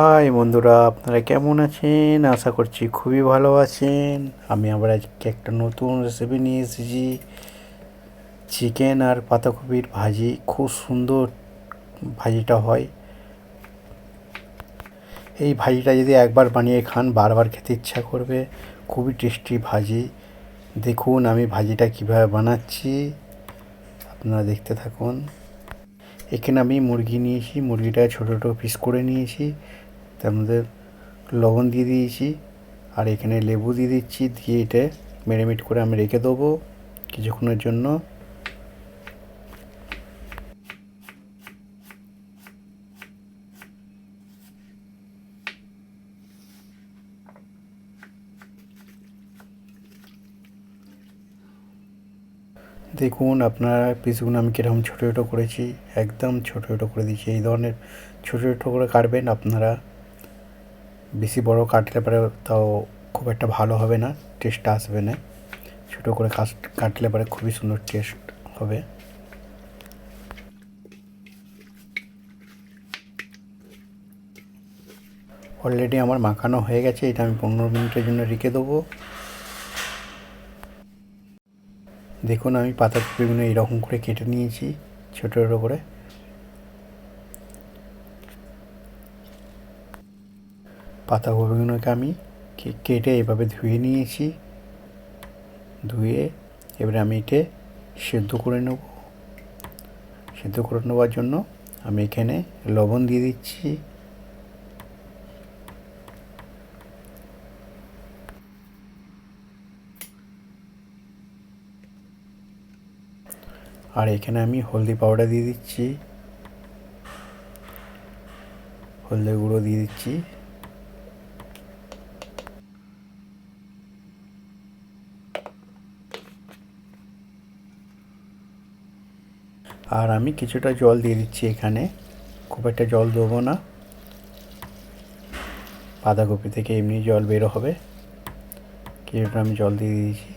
High বন্ধুরা, আপনারা কেমন আছেন? আশা করছি খুবই ভালো আছেন। আমি আবার আজকে একটা নতুন রেসিপি নিয়ে এসেছি। চিকেন আর পাতাকপির ভাজি। খুব সুন্দর ভাজিটা হয়। এই ভাজিটা যদি একবার বানিয়ে খান বারবার খেতে ইচ্ছা করবে। খুবই টেস্টি ভাজি। দেখুন আমি ভাজিটা কিভাবে বানাচ্ছি, আপনারা দেখতে থাকুন। এখানে আমি মুরগি নিয়েছি, মুরগিটা ছোটো ছোটো পিস করে নিয়েছি। তার মধ্যে লবণ দিয়ে দিয়েছি আর এখানে লেবু দিয়ে দিচ্ছি। দিয়ে এটা ম্যারিনেট করে আমি রেখে দেবো কিছুক্ষণের জন্য। দেখুন আপনারা পিসগুলো আমি কীরকম ছোটো ছোটো করেছি, একদম ছোটো ছোটো করে দিয়েছি। এই ধরনের ছোটো ছোটো করে কাটবেন আপনারা। বেশি বড় কাটলে পরে তাও খুব একটা ভালো হবে না, টেস্টটা আসবে না। ছোটো করে কাটলে পরে খুবই সুন্দর টেস্ট হবে। অলরেডি আমার মাখানো হয়ে গেছে। এটা আমি 15 মিনিটের জন্য রেখে দেবো। দেখুন আমি পাতাকপিগুলো এরকম করে কেটে নিয়েছি ছোটো ছোটো করে। পাতাকপিগুলোকে আমি কেটে এভাবে ধুয়ে নিয়েছি। ধুয়ে এবারে আমি এটা সেদ্ধ করে নেব। সেদ্ধ করে নেওয়ার জন্য আমি এখানে লবণ দিয়ে দিচ্ছি। আর এখানে আমি হলদি পাউডার দিয়ে দিচ্ছি, হলদি গুঁড়ো দিয়ে দিচ্ছি। আর আমি কিছুটা জল দিয়ে দিচ্ছি এখানে, খুব একটা জল দেবো না। বাঁধাকপি থেকে এমনি জল বেরো হবে। কিছুটা আমি জল দিয়ে দিয়েছি।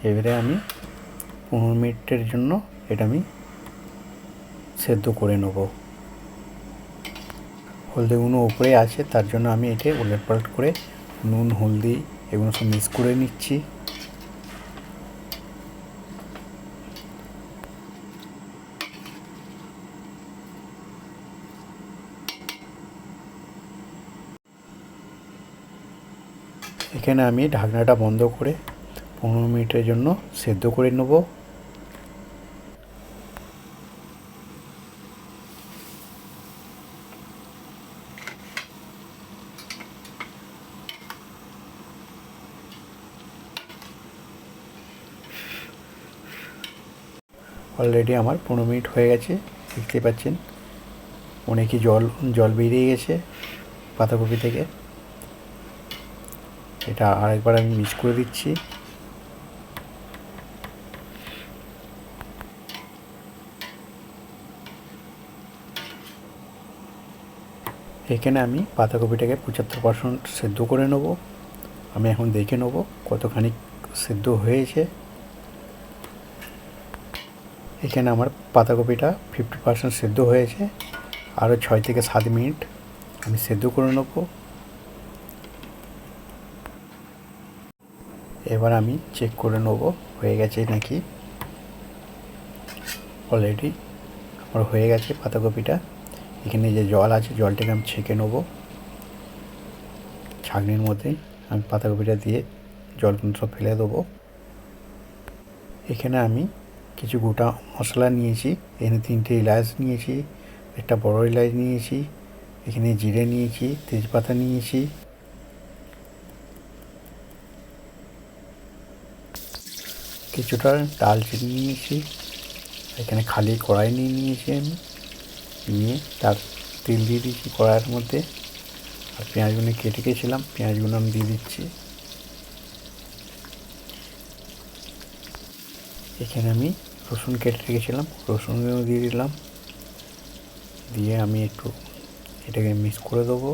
এবারে আমি 15 মিনিটের জন্য এটা আমি সেদ্ধ করে নেব। হলদিগুলো উপরে আছে, তার জন্য আমি এটা উলটপালট করে নুন হলদি এগুলো সব মিক্স করে নিচ্ছি। এখানে আমি ঢাকনাটা বন্ধ করে 15 মিনিটের জন্য সেদ্ধ করে নেব। অলরেডি আমার 15 মিনিট হয়ে গেছে, দেখতে পাচ্ছেন অনেকই জল জল বেরিয়ে গেছে পাতাকপি থেকে। এটা আরেকবার আমি মিক্স করে দিচ্ছি। এখানে আমি পাতাকপিটাকে 75% সেদ্ধ করে নেব। আমি এখন দেখে নেব কতখানি সেদ্ধ হয়েছে। এখানে আমার পাতাকপিটা 50% সেদ্ধ হয়েছে। আরও 6 থেকে 7 মিনিট আমি সেদ্ধ করে নেব। এবার আমি চেক করে নেব হয়ে গেছে নাকি। অলরেডি আমার হয়ে গেছে পাতাকপিটা। এখানে যে জল আছে জলটাকে আমি ছেঁকে নেব। ছাঁকনির মধ্যে আমি পাতাকপিটা দিয়ে জলগুলো সব ফেলে দেবো। এখানে আমি কিছু গোটা মশলা নিয়েছি। এখানে 3টে এলাচ নিয়েছি, একটা বড় এলাচ নিয়েছি, এখানে জিরে নিয়েছি, তেজপাতা নিয়েছি, কিছুটা দালচিনি নিয়েছি। এখানে খালি কড়াই নিয়ে নিয়েছি আমি, নিয়ে তার তেল দিয়ে দিয়েছি কড়াইয়ের মধ্যে। আর পেঁয়াজগুলো কেটে গেছিলাম, পেঁয়াজগুলো আমি দিয়ে দিচ্ছি। এখানে আমি রসুন কেটে রেখেছিলাম, রসুনগুলো দিয়ে দিলাম। দিয়ে আমি একটু এটাকে মিক্স করে দেবো।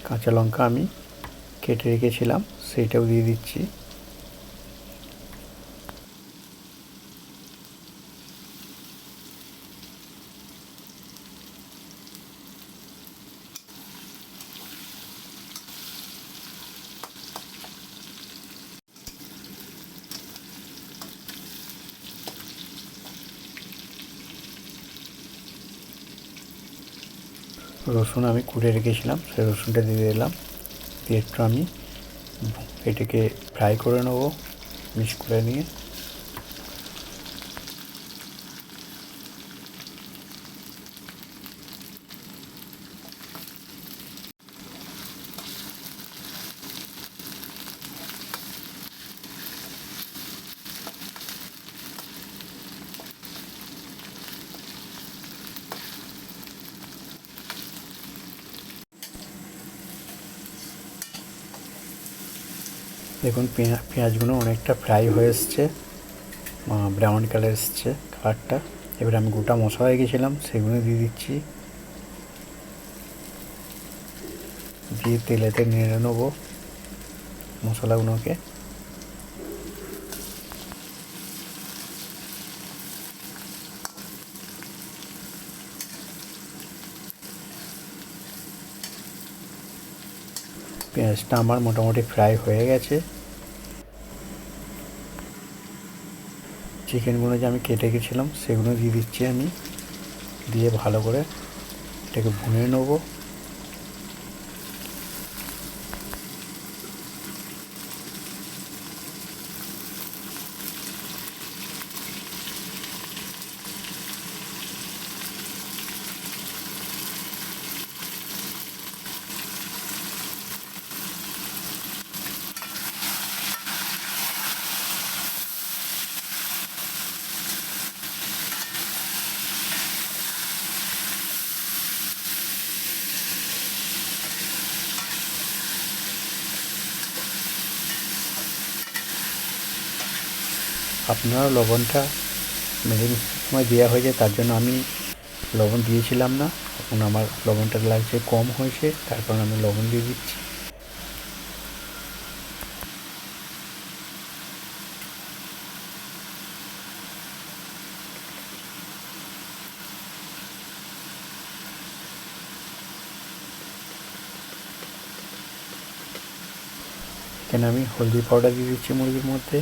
কাঁচা লঙ্কা আমি কেটে রেখেছিলাম, সেইটাও দিয়ে দিচ্ছি। রসুন আমি কুড়ে রেখেছিলাম, সেই রসুনটা দিয়ে দিলাম। দিয়ে একটু আমি এটাকে ফ্রাই করে নেবো মিক্স করে নিয়ে। দেখুন পেঁয়াজগুলো অনেকটা ফ্রাই হয়ে এসছে, ব্রাউন কালার এসছে কালারটা। এবার আমি গোটা মশলা রেখেছিলাম সেগুলো দিয়ে দিচ্ছি, দিয়ে তেলেতে নেড়ে নেবো মশলাগুলোকে। পেঁয়াজটা আমার মোটামুটি ফ্রাই হয়ে গেছে। চিকেনগুলো যে আমি কেটে গেছিলাম সেগুলো দিয়ে দিচ্ছি আমি, দিয়ে ভালো করে এটাকে ভুনে নেবো। আপনারা লবণটা মেরিনেশনের সময় দেওয়া হয়ে যায়, তার জন্য আমি লবণ দিয়েছিলাম না। এখন আমার লবণটা লাগছে কম হয়েছে, তার কারণে আমি লবণ দিয়ে দিচ্ছি। এখানে আমি হলদি পাউডার দিয়ে দিচ্ছি মুরগির মধ্যে।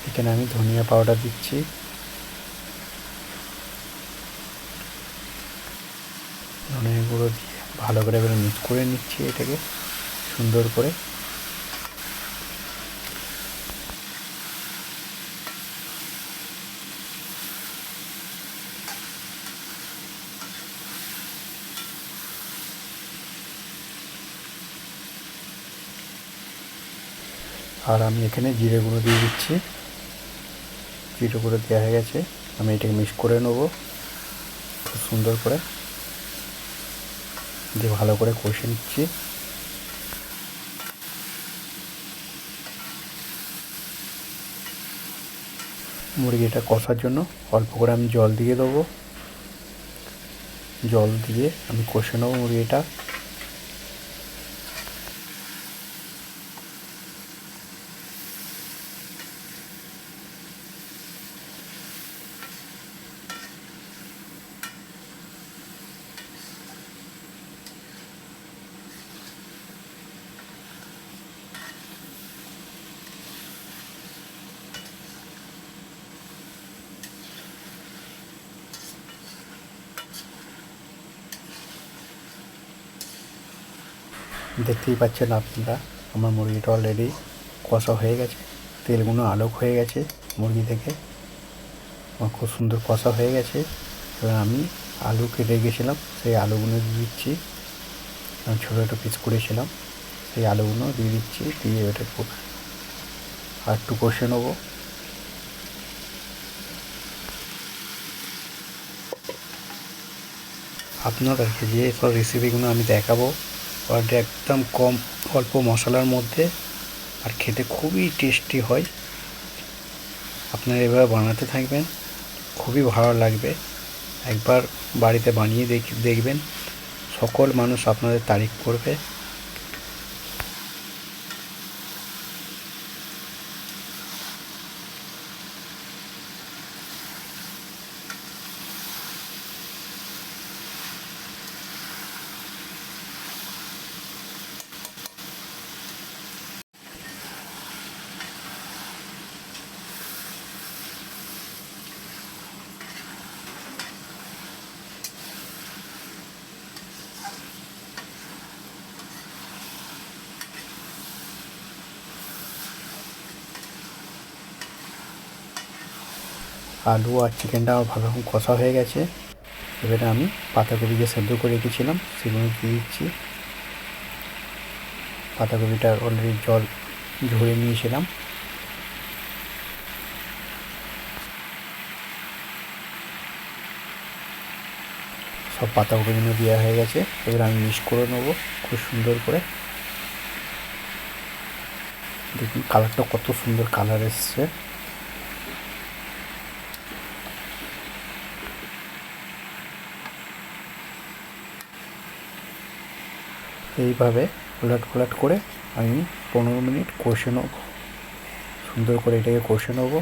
এখানে আমি ধনিয়া পাউডার দিচ্ছি। ধনিয়া গুঁড়ো দিয়ে ভালো করে এবারে মিক্স করে নিচ্ছি এটাকে সুন্দর করে। আর আমি এখানে জিরে গুঁড়ো দিয়ে দিচ্ছি। জিরে গুঁড়ো দেওয়া হয়ে গেছে, আমি এটাকে মিক্স করে নেবো খুব সুন্দর করে, দিয়ে ভালো করে কষে নিচ্ছি। মুরগিটা কষার জন্য অল্প করে আমি জল দিয়ে দেবো। জল দিয়ে আমি কষে নেবো মুরগিটা। দেখতেই পাচ্ছেন আপনারা আমার মুরগিটা অলরেডি কষা হয়ে গেছে, তেলগুলো আলোক হয়ে গেছে মুরগি থেকে, আমার খুব সুন্দর কষা হয়ে গেছে। এবার আমি আলু কেটে রেখেছিলাম, সেই আলুগুলো দিয়ে দিচ্ছি। আমি ছোটো ছোটো পিস করেছিলাম, সেই আলুগুলো দিয়ে দিচ্ছি। দিয়ে এটা আর একটু কষে নেবো। আপনাদেরকে যে সব রেসিপিগুলো আমি দেখাবো ওটা একদম কম অল্প মশলার মধ্যে আর খেতে খুবই টেস্টি হয়। আপনারা এভাবে বানাতে থাকবেন, খুবই ভালো লাগবে। একবার বাড়িতে বানিয়ে দেখবেন, সকল মানুষ আপনাদের তারিফ করবে। আলু আর চিকেনটা আমার ভালো রকম কষা হয়ে গেছে। এবারে আমি পাতাকপিকে সেদ্ধ করে রেখেছিলাম সেগুলো দিয়ে দিচ্ছি। পাতাকপিটা অলরেডি জল ঝরিয়ে নিয়েছিলাম। সব পাতাকপিগুলো দেওয়া হয়ে গেছে। এবার আমি মিক্স করে নেবো খুব সুন্দর করে। দেখুন কালারটা কত সুন্দর কালার এসছে। এইভাবে উলট করে আমি 15 মিনিট কষে নেব, সুন্দর করে এটাকে কষে নেব।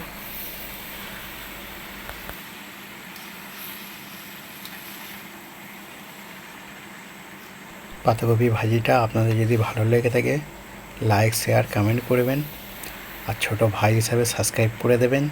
পাতাকপি ভাজিটা আপনাদের যদি ভালো লেগে থাকে লাইক শেয়ার কমেন্ট করবেন, আর ছোট ভাই হিসাবে সাবস্ক্রাইব করে দেবেন।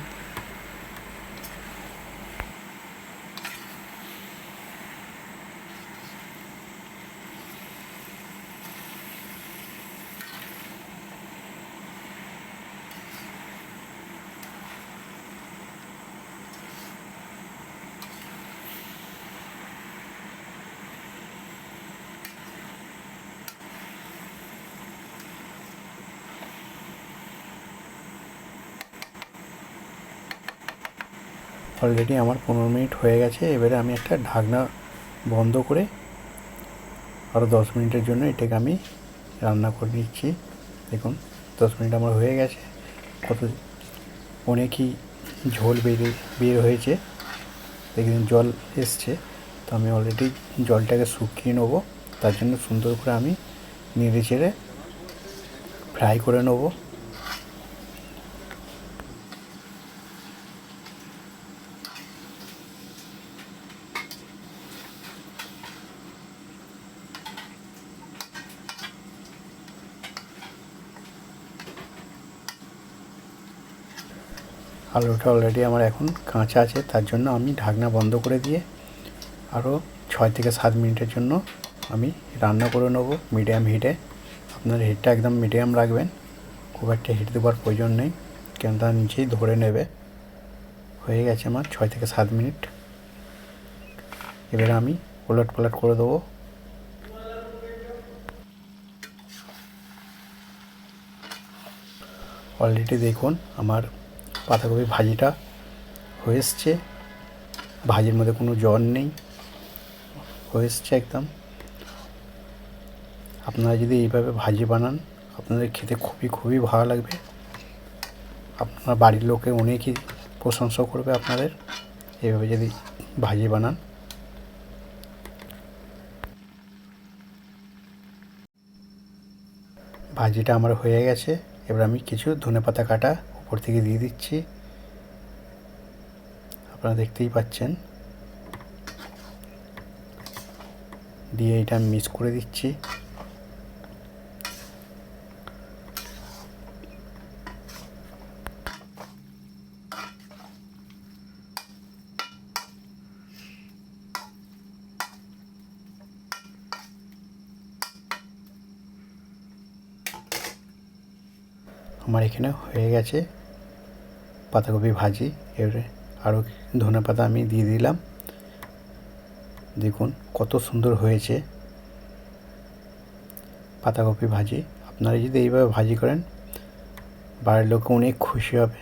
অলরেডি আমার 15 মিনিট হয়ে গেছে। এবারে আমি একটা ঢাকনা বন্ধ করে আরও 10 মিনিটের জন্য এটাকে আমি রান্না করে নিচ্ছি। দেখুন 10 মিনিট আমার হয়ে গেছে। কত অনেকই ঝোল বের হয়েছে, দেখুন জল এসছে। তো আমি অলরেডি জলটাকে শুকিয়ে নেবো, তার জন্য সুন্দর করে আমি নেড়ে চেড়ে ফ্রাই করে নেবো। আলুটা অলরেডি আমার এখন কাঁচা আছে, তার জন্য আমি ঢাকনা বন্ধ করে দিয়ে আরও 6 থেকে 7 মিনিটের জন্য আমি রান্না করে নেবো মিডিয়াম হিটে। আপনার হিটটা একদম মিডিয়াম রাখবেন, খুব একটা হিট দেওয়ার প্রয়োজন নেই, কেন তার নিচেই ধরে নেবে। হয়ে গেছে আমার 6 থেকে 7 মিনিট। এবারে আমি উলট করে দেবো। অলরেডি দেখুন আমার পাতাকপি ভাজিটা হয়ে এসছে, ভাজির মধ্যে কোনো জল নেই, হয়ে এসছে একদম। আপনারা যদি এইভাবে ভাজি বানান আপনাদের খেতে খুবই ভালো লাগবে। আপনার বাড়ির লোকে অনেকই প্রশংসা করবে আপনাদের এইভাবে যদি ভাজি বানান। ভাজিটা আমার হয়ে গেছে। এবার আমি কিছু ধনেপাতা কাটা উপর থেকে দিয়ে দিচ্ছি, আপনারা দেখতেই পাচ্ছেন। দিয়ে এটা আমি মিক্স করে দিচ্ছি। আমার এখানে হয়ে গেছে পাতাকপি ভাজি। এবারে আরও ধনেপাতা আমি দিয়ে দিলাম। দেখুন কত সুন্দর হয়েছে পাতাকপি ভাজি। আপনারা যদি এইভাবে ভাজি করেন বাড়ির লোক অনেক খুশি হবে।